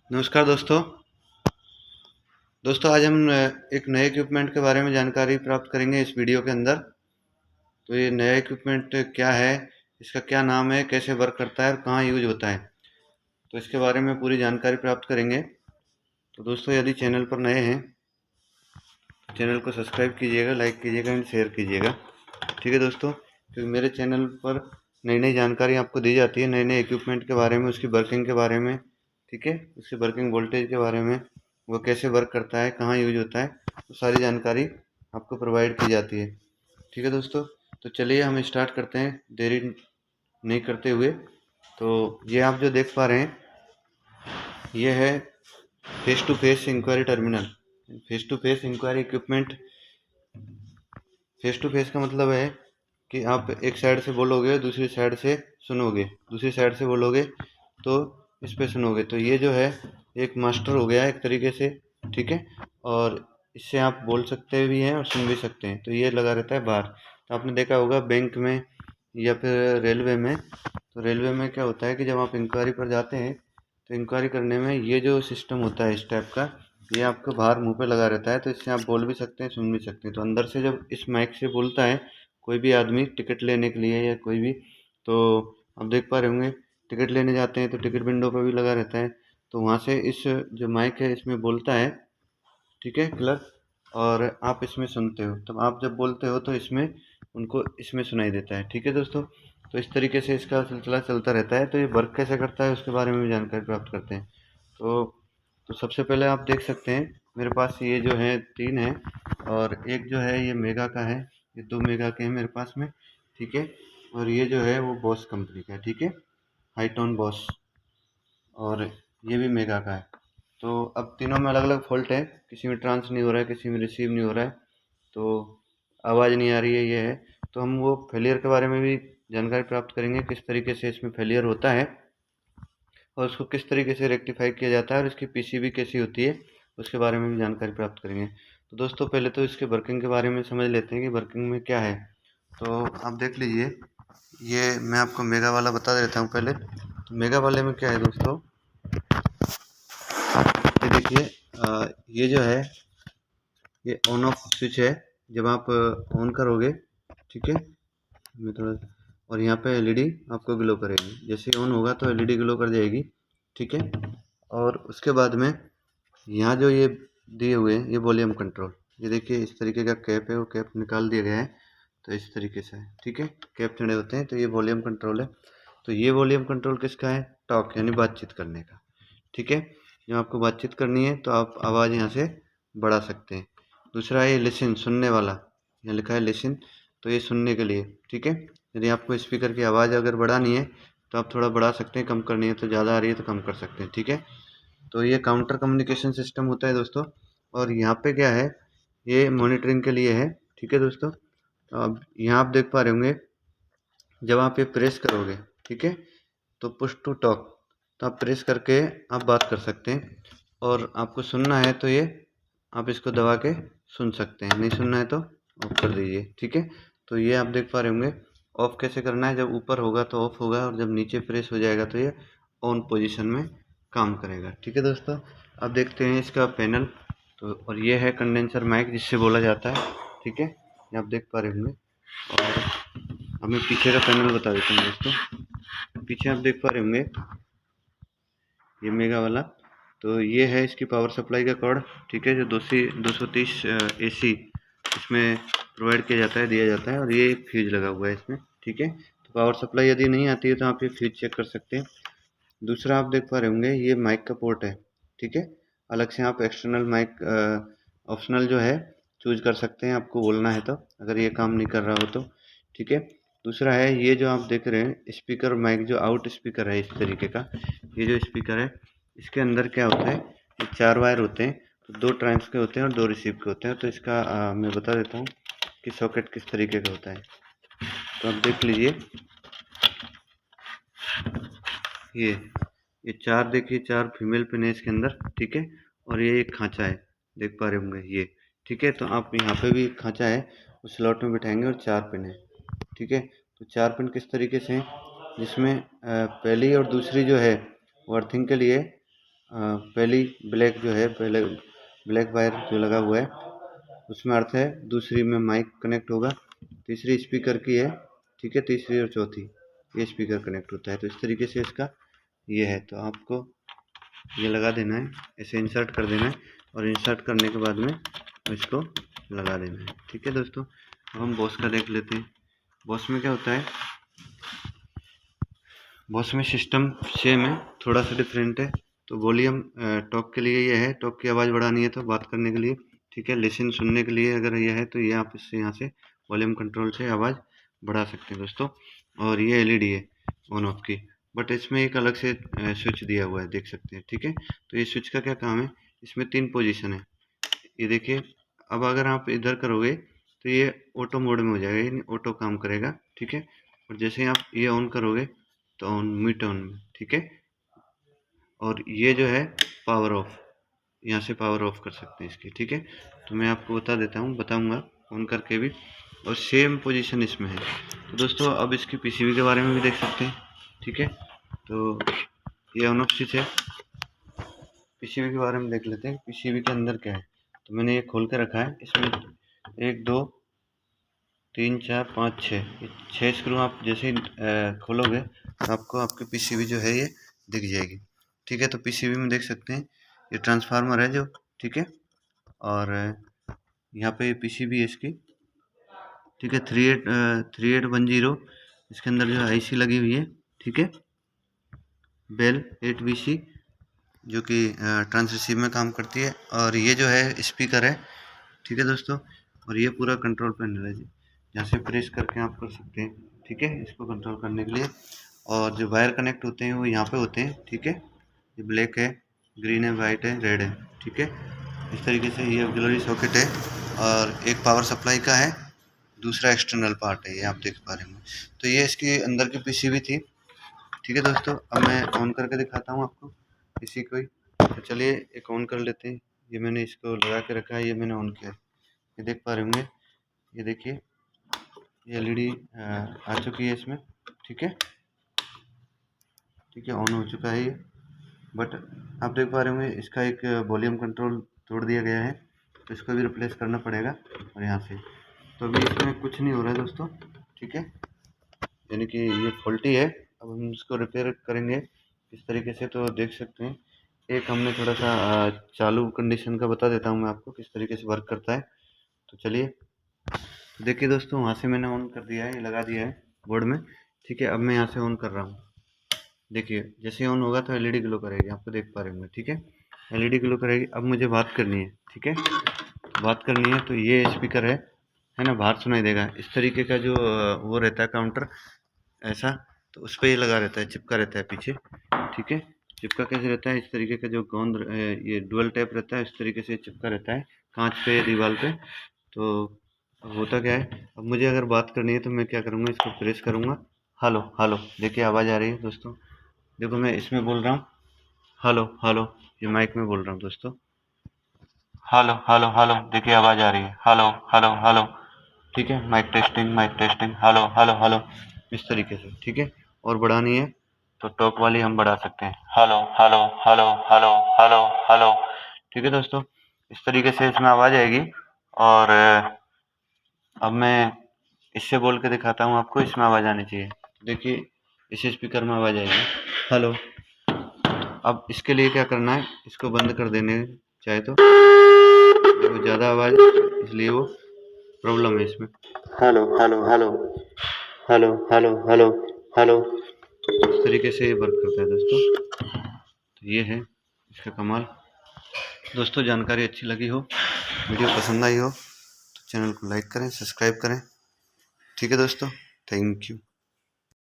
नमस्कार दोस्तों। आज हम एक नए इक्विपमेंट के बारे में जानकारी प्राप्त करेंगे इस वीडियो के अंदर। तो ये नया इक्विपमेंट क्या है, इसका क्या नाम है, कैसे वर्क करता है और कहाँ यूज होता है, तो इसके बारे में पूरी जानकारी प्राप्त करेंगे। तो दोस्तों, यदि चैनल पर नए हैं तो चैनल को सब्सक्राइब कीजिएगा, लाइक कीजिएगा एंड शेयर कीजिएगा। ठीक है दोस्तों, क्योंकि मेरे चैनल पर नई नई जानकारी आपको दी जाती है, नए नए इक्विपमेंट के बारे में, उसकी वर्किंग के बारे में। ठीक है, उसकी वर्किंग वोल्टेज के बारे में, वो कैसे वर्क करता है, कहाँ यूज होता है, वो सारी जानकारी आपको प्रोवाइड की जाती है। ठीक है दोस्तों, तो चलिए हम स्टार्ट करते हैं देरी नहीं करते हुए। तो ये आप जो देख पा रहे हैं, ये है face to face inquiry terminal. Face to face inquiry equipment, face to face का मतलब है कि आप एक साइड से बोलोगे, दूसरी साइड से सुनोगे, दूसरी साइड से बोलोगे तो इस पे सुनोगे। तो ये जो है एक मास्टर हो गया एक तरीके से। ठीक है, और इससे आप बोल सकते भी हैं और सुन भी सकते हैं। तो ये लगा रहता है बाहर। तो आपने देखा होगा बैंक में या फिर रेलवे में। तो रेलवे में क्या होता है कि जब आप इंक्वायरी पर जाते हैं तो इंक्वायरी करने में ये जो सिस्टम होता है इस टाइप का, ये आपको बाहर मुंह पे लगा रहता है। तो इससे आप बोल भी सकते हैं, सुन भी सकते हैं। तो अंदर से जब इस माइक से बोलता है कोई भी आदमी टिकट लेने के लिए या कोई भी, तो आप देख पा रहे होंगे टिकट लेने जाते हैं तो टिकट विंडो पर भी लगा रहता है। तो वहाँ से इस जो माइक है इसमें बोलता है, ठीक है क्लर्क, और आप इसमें सुनते हो। तब आप जब बोलते हो तो इसमें उनको इसमें सुनाई देता है। ठीक है दोस्तों, तो इस तरीके से इसका सिलसिला चलता रहता है। तो ये वर्क कैसे करता है उसके बारे में भी जानकारी प्राप्त करते हैं। तो सबसे पहले आप देख सकते हैं मेरे पास ये जो है 3 है, और एक जो है ये मेगा का है। ये 2 मेगा के हैं मेरे पास में। ठीक है, और ये जो है वो बॉस कंपनी का है। ठीक है, हाईटोन बॉस, और ये भी मेगा का है। तो अब तीनों में अलग अलग फॉल्ट है, किसी में ट्रांस नहीं हो रहा है, किसी में रिसीव नहीं हो रहा है, तो आवाज़ नहीं आ रही है, ये है। तो हम वो फेलियर के बारे में भी जानकारी प्राप्त करेंगे, किस तरीके से इसमें फेलियर होता है और उसको किस तरीके से रेक्टिफाई किया जाता है और इसकी पीसीबी कैसी होती है, उसके बारे में भी जानकारी प्राप्त करेंगे। तो दोस्तों, पहले तो इसके वर्किंग के बारे में समझ लेते हैं कि वर्किंग में क्या है। तो आप देख लीजिए, ये मैं आपको मेगा वाला बता देता हूँ पहले। तो मेगा वाले में क्या है दोस्तों, ये देखिए, ये जो है ये ऑन ऑफ स्विच है। जब आप ऑन करोगे, ठीक है, मैं थोड़ा, और यहाँ पे एलईडी आपको ग्लो करेगी। जैसे ऑन होगा तो एलईडी ग्लो कर जाएगी। ठीक है, और उसके बाद में यहाँ जो ये दिए हुए हैं ये वॉल्यूम कंट्रोल, ये देखिए इस तरीके का कैप है, वो कैप निकाल दिया गया है। तो इस तरीके से है, ठीक है, कैप चढ़े होते हैं। तो ये वॉल्यूम कंट्रोल है। तो ये वॉल्यूम कंट्रोल किसका है, टॉक यानी बातचीत करने का। ठीक है, जब आपको बातचीत करनी है तो आप आवाज़ यहाँ से बढ़ा सकते हैं। दूसरा है लिसन, सुनने वाला, यहाँ लिखा है लिसन, तो ये सुनने के लिए। ठीक है, यदि आपको स्पीकर की आवाज़ अगर बढ़ानी है तो आप थोड़ा बढ़ा सकते हैं, कम करनी है तो ज़्यादा आ रही है तो कम कर सकते हैं। ठीक है, तो ये काउंटर कम्युनिकेशन सिस्टम होता है दोस्तों। और यहाँ पे क्या है, ये मॉनिटरिंग के लिए है। ठीक है दोस्तों, तो अब यहाँ आप देख पा रहे होंगे, जब आप ये प्रेस करोगे, ठीक है, तो पुश टू टॉक, तो आप प्रेस करके आप बात कर सकते हैं। और आपको सुनना है तो ये आप इसको दबा के सुन सकते हैं, नहीं सुनना है तो ऑफ कर दीजिए। ठीक है, तो ये आप देख पा रहे होंगे। ऑफ कैसे करना है, जब ऊपर होगा तो ऑफ होगा, और जब नीचे प्रेस हो जाएगा तो ये ऑन पोजीशन में काम करेगा। ठीक है दोस्तों, अब देखते हैं इसका पैनल। तो और ये है कंडेंसर माइक जिससे बोला जाता है। ठीक है, ये आप देख पा रहे होंगे। और अब मैं पीछे का पैनल बता देता हूँ दोस्तों। पीछे आप देख पा रहे होंगे ये मेगा वाला, तो ये है इसकी पावर सप्लाई का कॉर्ड। ठीक है, जो 230 AC इसमें प्रोवाइड किया जाता है, दिया जाता है, और ये एक फ्यूज लगा हुआ है इसमें। ठीक है, तो पावर सप्लाई यदि नहीं आती है तो आप ये फ्यूज चेक कर सकते हैं। दूसरा आप देख पा रहे होंगे ये माइक का पोर्ट है। ठीक है, अलग से आप एक्सटर्नल माइक ऑप्शनल जो है चूज कर सकते हैं, आपको बोलना है तो, अगर ये काम नहीं कर रहा हो तो। ठीक है, दूसरा है ये जो आप देख रहे हैं स्पीकर माइक, जो आउट स्पीकर है इस तरीके का। ये जो स्पीकर है इसके अंदर क्या होता है, ये 4 वायर होते हैं। तो 2 ट्रांस के होते हैं और 2 रिसीव के होते हैं। तो इसका मैं बता देता हूँ कि सॉकेट किस तरीके का होता है। तो आप देख लीजिए, ये ये 4 देखिए, 4 फीमेल पिन है इसके अंदर। ठीक है, और ये एक खांचा है, देख पा रहे होंगे ये। ठीक है, तो आप यहाँ पे भी एक खांचा है, उस स्लॉट में बिठाएंगे, और 4 पिन है। ठीक है, तो 4 पिन किस तरीके से हैं, जिसमें पहली और दूसरी जो है वो अर्थिंग के लिए, पहली ब्लैक जो है, पहले ब्लैक वायर जो लगा हुआ है उसमें अर्थ है, दूसरी में माइक कनेक्ट होगा, तीसरी स्पीकर की है, ठीक है, तीसरी और चौथी ये स्पीकर कनेक्ट होता है। तो इस तरीके से इसका ये है, तो आपको ये लगा देना है, ऐसे इंसर्ट कर देना है और इंसर्ट करने के बाद में इसको लगा देना है। ठीक है दोस्तों, अब हम बॉस का देख लेते हैं। बॉस में क्या होता है, बॉस में सिस्टम सेम है, थोड़ा सा डिफरेंट है। तो वॉल्यूम टॉक के लिए ये है, टॉक की आवाज़ बढ़ानी है तो बात करने के लिए, ठीक है, लिसन सुनने के लिए अगर ये है तो ये आप इससे यहाँ से वॉल्यूम कंट्रोल से आवाज़ बढ़ा सकते हैं दोस्तों। और ये एलईडी है ऑन ऑफ की, बट इसमें एक अलग से स्विच दिया हुआ है, देख सकते हैं। ठीक है, तो ये स्विच का क्या काम है, इसमें 3 पोजीशन है, ये देखिए। अब अगर आप इधर करोगे तो ये ऑटो मोड में हो जाएगा, यानी ऑटो काम करेगा। ठीक है, और जैसे ही आप ये ऑन करोगे तो ऑन मीट ऑन में, ठीक है। और ये जो है पावर ऑफ, यहाँ से पावर ऑफ कर सकते हैं इसकी। ठीक है, तो मैं आपको बता देता हूँ, बताऊँगा ऑन करके भी, और सेम पोजीशन इसमें है। तो दोस्तों अब इसकी पीसीबी के बारे में भी देख सकते हैं। ठीक है, तो ये ऑन ऑफ स्विच है। पीसीबी के बारे में देख लेते हैं, पीसीबी के अंदर क्या है। तो मैंने ये खोल के रखा है, इसमें 1 2 3 4 5 6 स्क्रू आप जैसे ही खोलोगे तो आपको आपकी पीसीबी जो है ये दिख जाएगी। ठीक है, तो पीसीबी में देख सकते हैं ये ट्रांसफार्मर है जो, ठीक है, और यहाँ पे पीसीबी है इसकी। ठीक है, 3810 इसके अंदर जो आईसी लगी हुई है। ठीक है, बेल 8BC जो कि ट्रांसरिसीव में काम करती है। और ये जो है स्पीकर है। ठीक है दोस्तों, और ये पूरा कंट्रोल पैनल है जी, यहाँ से प्रेस करके आप कर सकते हैं। ठीक है, इसको कंट्रोल करने के लिए। और जो वायर कनेक्ट होते हैं वो यहाँ पे होते हैं। ठीक है, ये ब्लैक है, ग्रीन है, वाइट है, रेड है। ठीक है, इस तरीके से ये ऑक्सिलरी सॉकेट है, और एक पावर सप्लाई का है, दूसरा एक्सटर्नल पार्ट है, ये आप देख पा रहे होंगे। तो ये इसकी अंदर की पीसीबी थी। ठीक है दोस्तों, अब मैं ऑन करके दिखाता हूँ आपको इसी को ही। तो चलिए एक ऑन कर लेते हैं। ये मैंने इसको लगा के रखा है, ये मैंने ऑन किया है, ये देख पा रहे होंगे। ये देखिए, ये एलईडी आ चुकी है इसमें। ठीक है, ठीक है, ऑन हो चुका है ये। बट आप देख पा रहे होंगे इसका एक वॉल्यूम कंट्रोल तोड़ दिया गया है, तो इसको भी रिप्लेस करना पड़ेगा। और यहाँ से तो अभी इसमें कुछ नहीं हो रहा है दोस्तों। ठीक है, यानी कि ये फॉल्टी है। अब हम इसको रिपेयर करेंगे इस तरीके से, तो देख सकते हैं। एक हमने थोड़ा सा चालू कंडीशन का बता देता हूँ मैं आपको किस तरीके से वर्क करता है। तो चलिए देखिए दोस्तों, वहाँ से मैंने ऑन कर दिया है, ये लगा दिया है बोर्ड में। ठीक है, अब मैं यहाँ से ऑन कर रहा हूँ। देखिए जैसे ऑन होगा तो एलईडी ग्लो करेगी, आपको देख पा रहे होंगे। ठीक है, एलईडी ग्लो करेगी। अब मुझे बात करनी है। ठीक है, बात करनी है तो ये स्पीकर है ना, बाहर सुनाई देगा। इस तरीके का जो वो रहता है काउंटर ऐसा, तो उस पर ये लगा रहता है, चिपका रहता है पीछे। ठीक है, चिपका कैसे रहता है, इस तरीके का जो गोंद ये डुअल टैप रहता है, इस तरीके से चिपका रहता है कांच पे, दीवार पे। तो अब होता क्या है, अब मुझे अगर बात करनी है तो मैं क्या करूँगा, इसको प्रेस करूँगा। हेलो हेलो, देखिए आवाज़ आ रही है दोस्तों। देखो मैं इसमें बोल रहा हूँ हेलो हेलो, ये माइक में बोल रहा हूँ दोस्तों। हेलो हेलो हेलो, देखिए आवाज़ आ रही है, हेलो हेलो हेलो। ठीक है, mic testing, hello hello hello, इस तरीके से। ठीक है, और बढ़ानी है तो टॉप वाली हम बढ़ा सकते हैं, hello hello hello hello hello hello. ठीक है दोस्तों, इस तरीके से इसमें आवाज़ आएगी। और अब मैं इससे बोल के दिखाता हूँ आपको, इसमें आवाज़ आनी चाहिए। देखिए इस स्पीकर में आवाज़ आएगी, हेलो। अब इसके लिए क्या करना है, इसको बंद कर देने चाहे तो, वो ज़्यादा आवाज़, इसलिए वो प्रॉब्लम है इसमें। Hello hello hello hello hello hello hello, इस तरीके से ये वर्क करता है दोस्तों। तो ये है इसका कमाल। दोस्तों जानकारी अच्छी लगी हो, वीडियो पसंद आई हो तो चैनल को लाइक करें, सब्सक्राइब करें। ठीक है दोस्तों, थैंक यू।